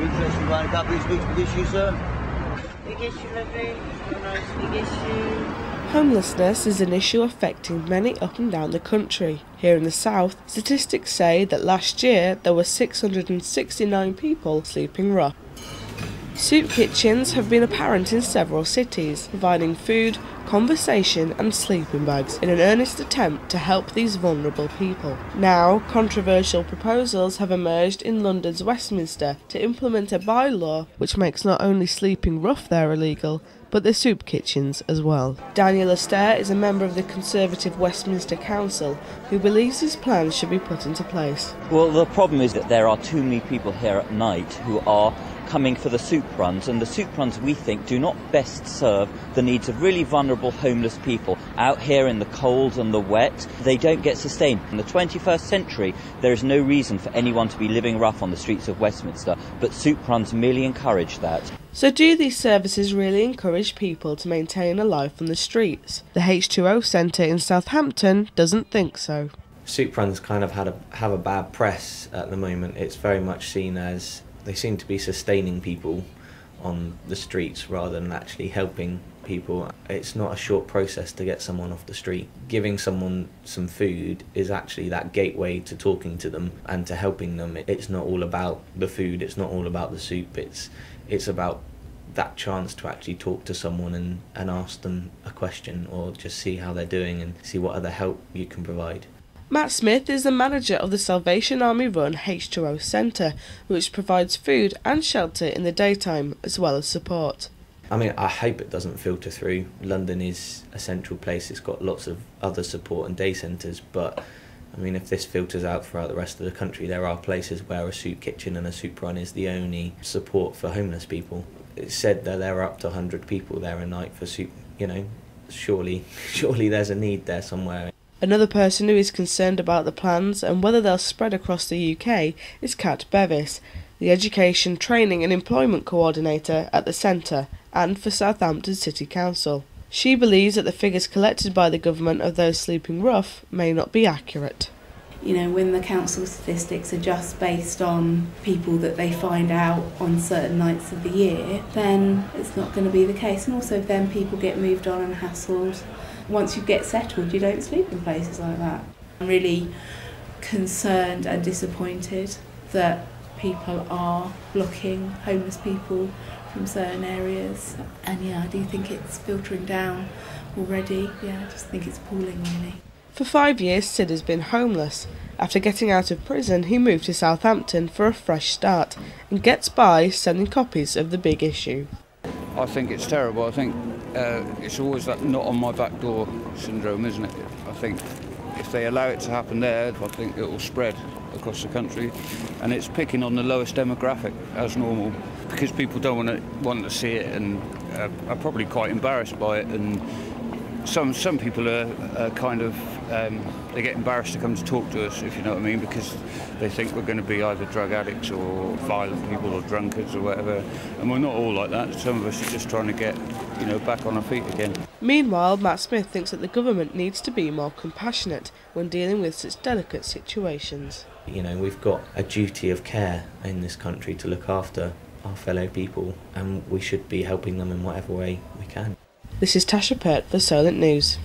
interesting one. Can't be speaks big issue, sir. Big issue, lovely. A nice big issue. Homelessness is an issue affecting many up and down the country. Here in the south, statistics say that last year there were 669 people sleeping rough. Soup kitchens have been apparent in several cities, providing food, conversation and sleeping bags in an earnest attempt to help these vulnerable people. Now, controversial proposals have emerged in London's Westminster to implement a bylaw which makes not only sleeping rough there illegal, but the soup kitchens as well. Daniel Astaire is a member of the Conservative Westminster Council who believes his plans should be put into place. Well, the problem is that there are too many people here at night who are coming for the soup runs, and the soup runs, we think, do not best serve the needs of really vulnerable homeless people out here in the cold and the wet. They don't get sustained. In the 21st century, there is no reason for anyone to be living rough on the streets of Westminster, but soup runs merely encourage that. So do these services really encourage people to maintain a life on the streets? The H2O Centre in Southampton doesn't think so. Soup runs kind of have a bad press at the moment. It's very much seen as they seem to be sustaining people on the streets rather than actually helping people. It's not a short process to get someone off the street. Giving someone some food is actually that gateway to talking to them and to helping them. It's not all about the food, it's not all about the soup, it's about that chance to actually talk to someone and ask them a question or just see how they're doing and see what other help you can provide. Matt Smith is the manager of the Salvation Army-run H2O Centre, which provides food and shelter in the daytime as well as support. I mean, I hope it doesn't filter through. London is a central place, it's got lots of other support and day centres, but I mean, if this filters out throughout the rest of the country, there are places where a soup kitchen and a soup run is the only support for homeless people. It's said that there are up to 100 people there a night for soup, you know, surely there's a need there somewhere. Another person who is concerned about the plans and whether they'll spread across the UK is Kat Bevis, the Education, Training and Employment Coordinator at the Centre and for Southampton City Council. She believes that the figures collected by the government of those sleeping rough may not be accurate. You know, when the council statistics are just based on people that they find out on certain nights of the year, then it's not going to be the case. And also then people get moved on and hassled. Once you get settled, you don't sleep in places like that. I'm really concerned and disappointed that people are blocking homeless people from certain areas. And yeah, I do think it's filtering down already. Yeah, I just think it's appalling, really. For 5 years, Sid has been homeless. After getting out of prison, he moved to Southampton for a fresh start and gets by selling copies of The Big Issue. I think it's terrible. I think it's always that not on my back door syndrome, isn't it? I think if they allow it to happen there, I think it will spread across the country, and it's picking on the lowest demographic as normal because people don't want to see it and are probably quite embarrassed by it. And some people are kind of they get embarrassed to come to talk to us, if you know what I mean, because they think we're going to be either drug addicts or violent people or drunkards or whatever, and we're not all like that. Some of us are just trying to get, you know, back on our feet again. Meanwhile, Matt Smith thinks that the government needs to be more compassionate when dealing with such delicate situations. You know, we've got a duty of care in this country to look after our fellow people, and we should be helping them in whatever way we can. This is Tasha Pert for Solent News.